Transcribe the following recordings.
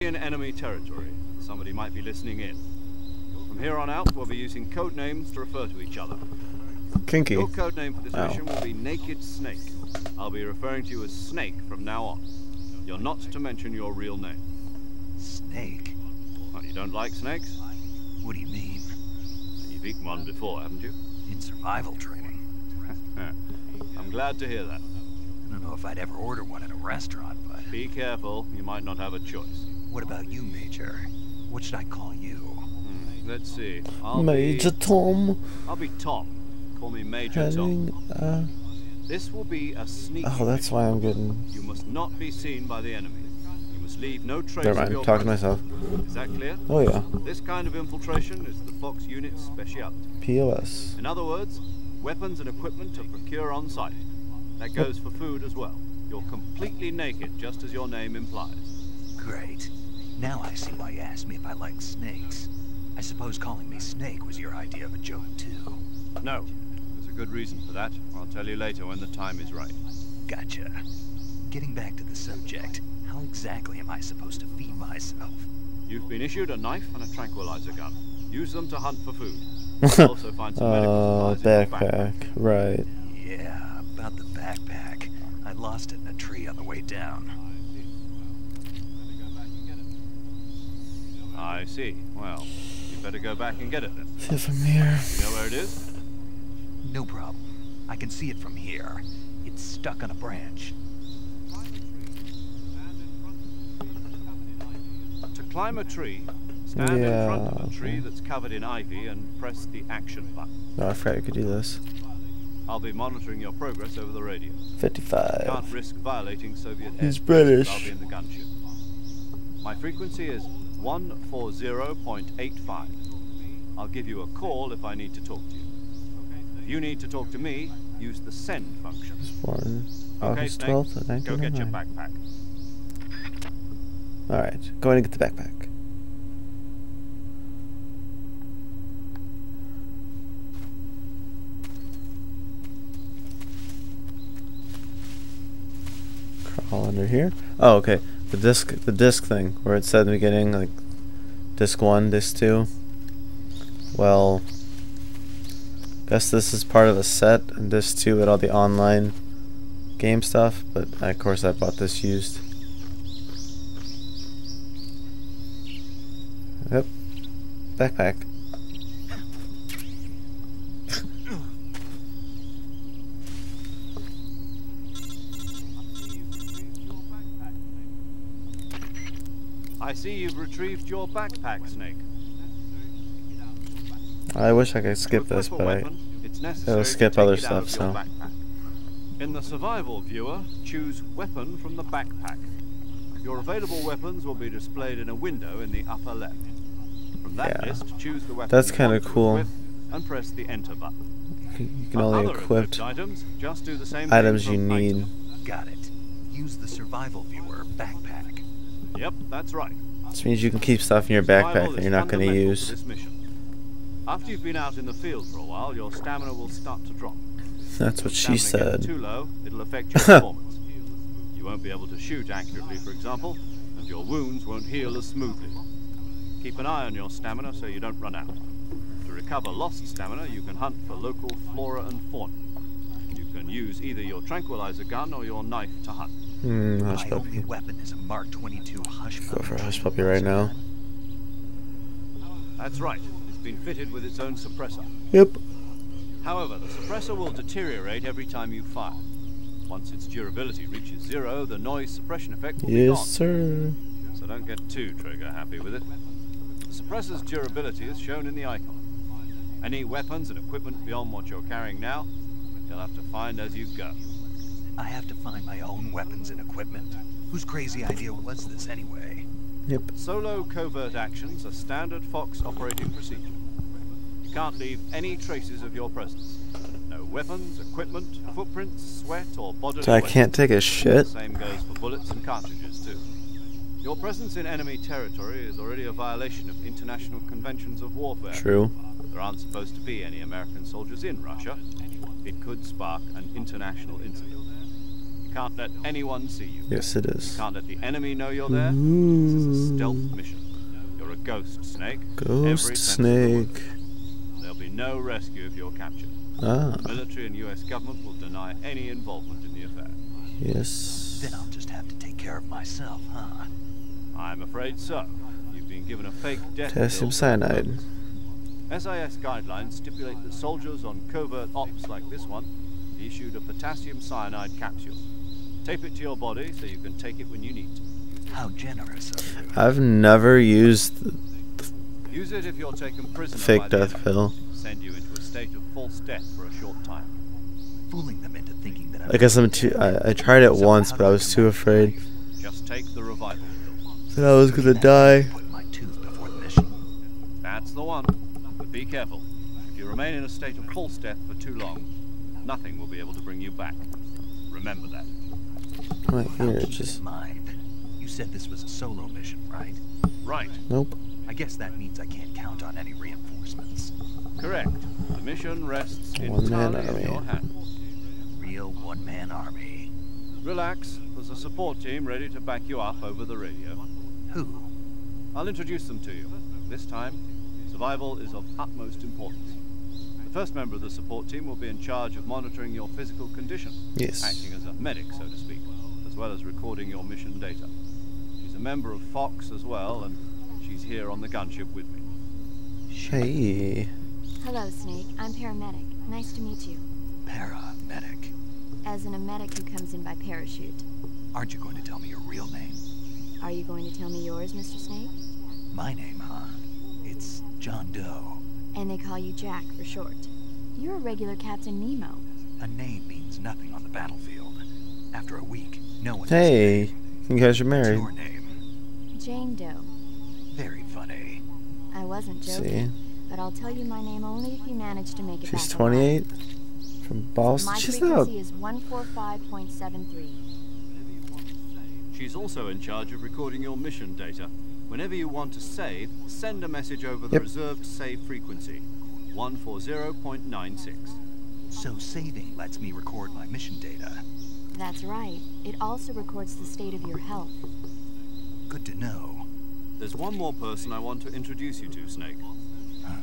In enemy territory, somebody might be listening in. From here on out, we'll be using code names to refer to each other. Kinky. Your code name for this mission will be Naked Snake. I'll be referring to you as Snake from now on. You're not to mention your real name. Snake? Well, you don't like snakes? What do you mean? You've eaten one before, haven't you? In survival training. I'm glad to hear that. I don't know if I'd ever order one at a restaurant, but... Be careful, you might not have a choice. What about you, Major? What should I call you? Let's see. Major Tom. I'll be Tom. Call me Major Tom. This will be a sneak. Oh, that's why I'm getting... You must not be seen by the enemy. You must leave no trace Never of mind, your talking to presence. myself. Is that clear? Oh yeah. This kind of infiltration is the Fox unit's specialty. POS. In other words, weapons and equipment are procure on site. That goes for food as well. You're completely naked, just as your name implies. Great. Now I see why you asked me if I like snakes. I suppose calling me Snake was your idea of a joke, too. No. There's a good reason for that. I'll tell you later when the time is right. Gotcha. Getting back to the subject, how exactly am I supposed to feed myself? You've been issued a knife and a tranquilizer gun. Use them to hunt for food. You'll also find some medical supplies in your backpack. Right. Yeah, about the backpack. I lost it in a tree on the way down. I see. Well, you better go back and get it then. See it from here. You know where it is? No problem. I can see it from here. It's stuck on a branch. To climb a tree, stand in front of a tree that's covered in ivy and press the action button. No, I forgot you could do this. I'll be monitoring your progress over the radio. 55. Can't risk violating Soviet He's airspace. British. I'll be in the gunship. My frequency is 140.85. I'll give you a call if I need to talk to you. If you need to talk to me, use the send function. Born August Snake, 12th, go get your 1999. backpack. Alright, going to get the backpack. Crawl under here. Oh, okay. The disc thing, where it said in the beginning, like, disc 1, disc 2. Well, guess this is part of the set, and disc 2 had all the online game stuff, but of course I bought this used. Yep. Backpack. I see you've retrieved your backpack, Snake. I wish I could skip this, but I'll skip other stuff, so. In the survival viewer, choose weapon from the backpack. Your available weapons will be displayed in a window in the upper left. From that list, choose the weapon that's kind of cool. And press the enter button. You can only equip items, just do the same items you need. Got it. Use the survival viewer backpack. Yep, that's right. This means you can keep stuff in your backpack that you're not going to use. After you've been out in the field for a while, your stamina will start to drop. That's what she said. Too low, it'll affect your performance. You won't be able to shoot accurately, for example, and your wounds won't heal as smoothly. Keep an eye on your stamina so you don't run out. To recover lost stamina, you can hunt for local flora and fauna. You can use either your tranquilizer gun or your knife to hunt. Hush My puppy. only weapon is a Mark 22 hush puppy. Go for a hush puppy right now. That's right. It's been fitted with its own suppressor. Yep. However, the suppressor will deteriorate every time you fire. Once its durability reaches 0, the noise suppression effect will be gone. Yes, sir. So don't get too trigger happy with it. The suppressor's durability is shown in the icon. Any weapons and equipment beyond what you're carrying now, you'll have to find as you go. I have to find my own weapons and equipment. Whose crazy idea was this anyway? Yep. Solo covert actions are standard Fox operating procedure. You can't leave any traces of your presence. No weapons, equipment, footprints, sweat, or bodily So I can't take a shit? The same goes for bullets and cartridges, too. Your presence in enemy territory is already a violation of international conventions of warfare. True. There aren't supposed to be any American soldiers in Russia. It could spark an international incident. You can't let anyone see you. Yes, it is. You can't let the enemy know you're there. This is a stealth mission. You're a ghost, Snake. Ghost Snake. There'll be no rescue if you're captured. Ah. The military and US government will deny any involvement in the affair. Yes. Then I'll just have to take care of myself, huh? I'm afraid so. You've been given a fake death Potassium pill. cyanide. SIS guidelines stipulate that soldiers on covert ops like this one be issued a potassium cyanide capsule. Tape it to your body so you can take it when you need to. How generous of you. I've never used Use it if you're taken prisoner fake by the death enemy. pill. Send you into a state of false death for a short time. Fooling them into thinking that I guess I'm too. I tried it once, but I was too afraid Just take the revival pill. that I was gonna die. Put my tooth before the mission. That's the one. But be careful. If you remain in a state of false death for too long, nothing will be able to bring you back. Remember that. Right I'll here, keep it just in mind. You said this was a solo mission, right? Right. nope. I guess that means I can't count on any reinforcements. Correct. The mission rests One-man entirely in army. your hands. Real one-man army. Relax. There's a support team ready to back you up over the radio. Who? I'll introduce them to you. This time, survival is of utmost importance. The first member of the support team will be in charge of monitoring your physical condition, Yes. acting as a medic, so to speak, as well as recording your mission data. She's a member of Fox as well, and she's here on the gunship with me. Hey. Hello, Snake. I'm paramedic. Nice to meet you. Paramedic. As in a medic who comes in by parachute. Aren't you going to tell me your real name? Are you going to tell me yours, Mr. Snake? My name, huh? It's John Doe. And they call you Jack for short. You're a regular Captain Nemo. A name means nothing on the battlefield. After a week, no one Hey. You guys are knows married. your name. Jane Doe. Very funny. I wasn't joking, but I'll tell you my name only if you manage to make it She's back 28 from Boston. alive. My She's not. frequency is 145.73. She's also in charge of recording your mission data. Whenever you want to save, send a message over the Yep. reserved save frequency, 140.96. So saving lets me record my mission data. That's right. It also records the state of your health. Good to know. There's one more person I want to introduce you to, Snake. Huh.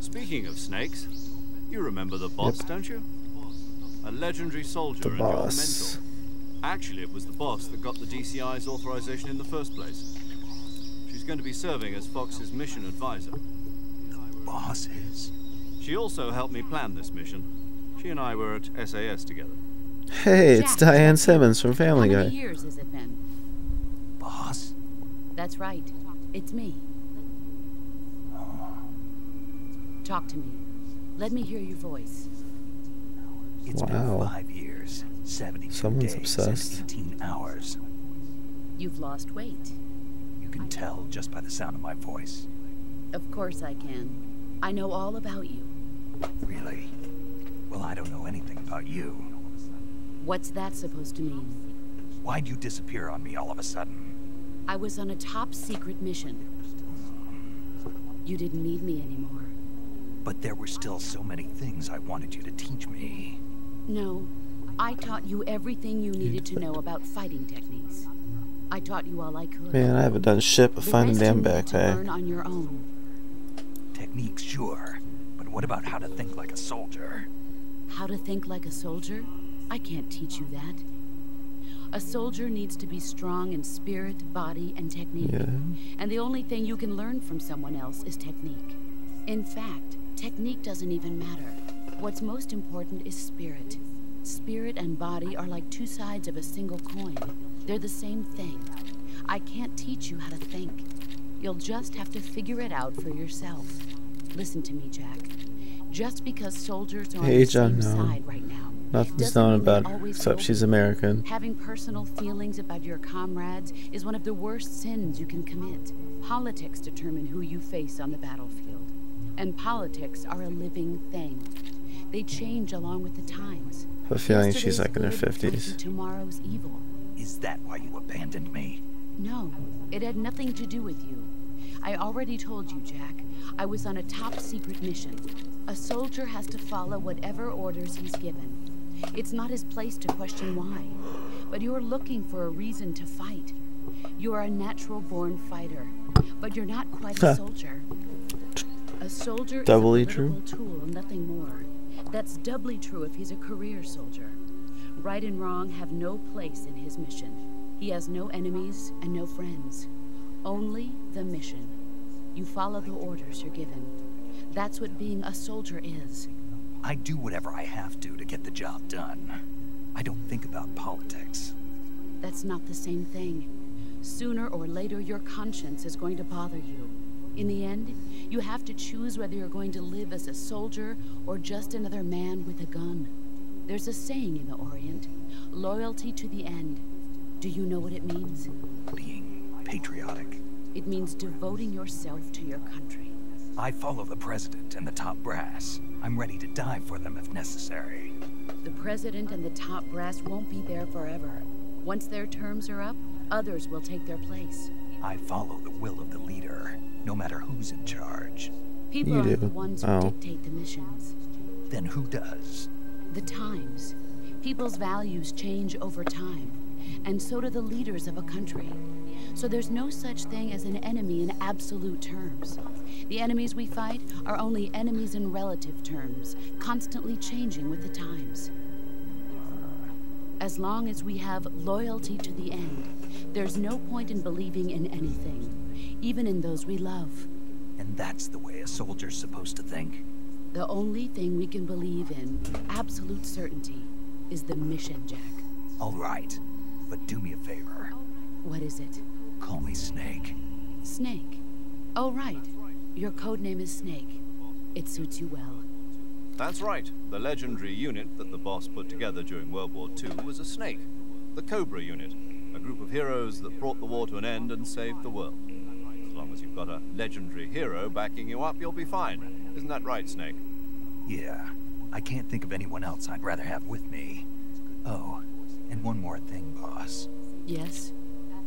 Speaking of snakes, you remember the boss, Yep. don't you? A legendary soldier The and boss. your mentor. Actually, it was the boss that got the DCI's authorization in the first place. She's going to be serving as Fox's mission advisor. Bosses? She also helped me plan this mission. She and I were at SAS together. Hey, it's Jack, Diane Simmons from Family How many Guy. years has it been? Boss? That's right. It's me. Talk to me. Let me hear your voice. It's Wow. been 5 years, 72 Someone's days, obsessed. and 18 hours. You've lost weight. You can tell just by the sound of my voice. Of course I can. I know all about you. Really? Well, I don't know anything about you. What's that supposed to mean? Why'd you disappear on me all of a sudden? I was on a top secret mission. You didn't need me anymore. But there were still so many things I wanted you to teach me. No, I taught you everything you needed to know about fighting techniques. I taught you all I could. Man, I haven't done shit but The find a rest damn you need to learn backpack. on your own. Techniques, sure. But what about how to think like a soldier? How to think like a soldier? I can't teach you that. A soldier needs to be strong in spirit, body, and technique. Yeah. And the only thing you can learn from someone else is technique. In fact, technique doesn't even matter. What's most important is spirit. Spirit and body are like two sides of a single coin. They're the same thing. I can't teach you how to think. You'll just have to figure it out for yourself. Listen to me, Jack. Just because soldiers are on the Age same unknown. side right now, Nothing's doesn't known mean they about her, always except will she's be. American. Having personal feelings about your comrades is one of the worst sins you can commit. Politics determine who you face on the battlefield. And politics are a living thing. They change along with the times. I have a feeling she's Yesterday's like in her good can't be 50s. tomorrow's evil. Is that why you abandoned me? No, it had nothing to do with you. I already told you, Jack. I was on a top secret mission. A soldier has to follow whatever orders he's given. It's not his place to question why. But you're looking for a reason to fight. You're a natural-born fighter, but you're not quite a soldier. A soldier is a political tool, nothing more. That's doubly true if he's a career soldier. Right and wrong have no place in his mission. He has no enemies and no friends. Only the mission. You follow the orders you're given. That's what being a soldier is. I do whatever I have to get the job done. I don't think about politics. That's not the same thing. Sooner or later, your conscience is going to bother you. In the end, you have to choose whether you're going to live as a soldier or just another man with a gun. There's a saying in the Orient, loyalty to the end. Do you know what it means? Being patriotic. It means devoting yourself to your country. I follow the president and the top brass. I'm ready to die for them if necessary. The president and the top brass won't be there forever. Once their terms are up, others will take their place. I follow the will of the leader, no matter who's in charge. People aren't the ones who dictate the missions. Then who does? The times. People's values change over time, and so do the leaders of a country. So there's no such thing as an enemy in absolute terms. The enemies we fight are only enemies in relative terms, constantly changing with the times. As long as we have loyalty to the end, there's no point in believing in anything, even in those we love. And that's the way a soldier's supposed to think? The only thing we can believe in, with absolute certainty, is the mission, Jack. All right, but do me a favor. What is it? Call me Snake. Snake? Oh, right. Your code name is Snake. It suits you well. That's right. The legendary unit that the boss put together during World War II was a snake. The Cobra unit. A group of heroes that brought the war to an end and saved the world. As long as you've got a legendary hero backing you up, you'll be fine. Isn't that right, Snake? Yeah. I can't think of anyone else I'd rather have with me. Oh, and one more thing, boss. Yes?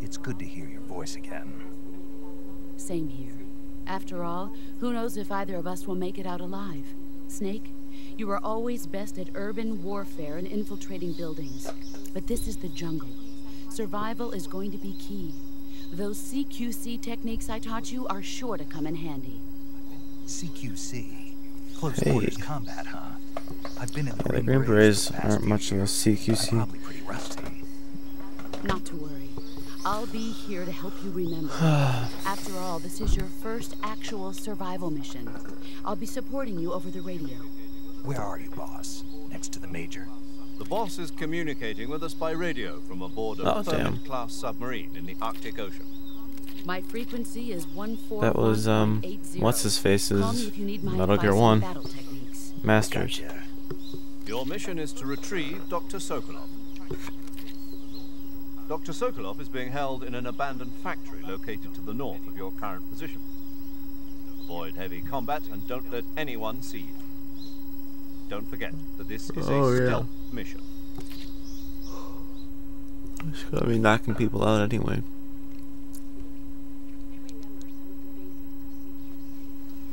It's good to hear your voice again. Same here. After all, who knows if either of us will make it out alive? Snake, you are always best at urban warfare and infiltrating buildings. But this is the jungle. Survival is going to be key. Those CQC techniques I taught you are sure to come in handy. CQC? Close quarters combat, huh? I've been in the Green Berets aren't much of a CQC. I'm probably pretty rusty. Not to worry. I'll be here to help you remember. After all, this is your first actual survival mission. I'll be supporting you over the radio. Where are you, boss? Next to the major? The boss is communicating with us by radio from aboard a Thermid-class submarine in the Arctic Ocean. My frequency is 141.80. That was, what's his face's Metal Gear 1 Masters. Gotcha. Your mission is to retrieve Dr. Sokolov. Dr. Sokolov is being held in an abandoned factory located to the north of your current position. Avoid heavy combat and don't let anyone see you. Don't forget that this is a stealth mission. It's gotta be knocking people out anyway.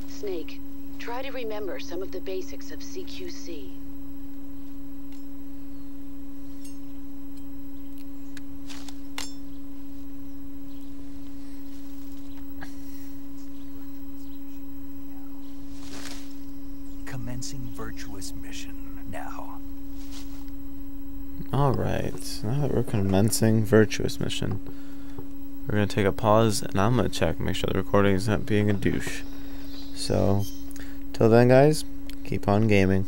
Snake, try to remember some of the basics of CQC. Commencing virtuous mission now. Alright, now that we're commencing virtuous mission, we're gonna take a pause and I'm gonna check, make sure the recording is not being a douche. So, till then guys, keep on gaming.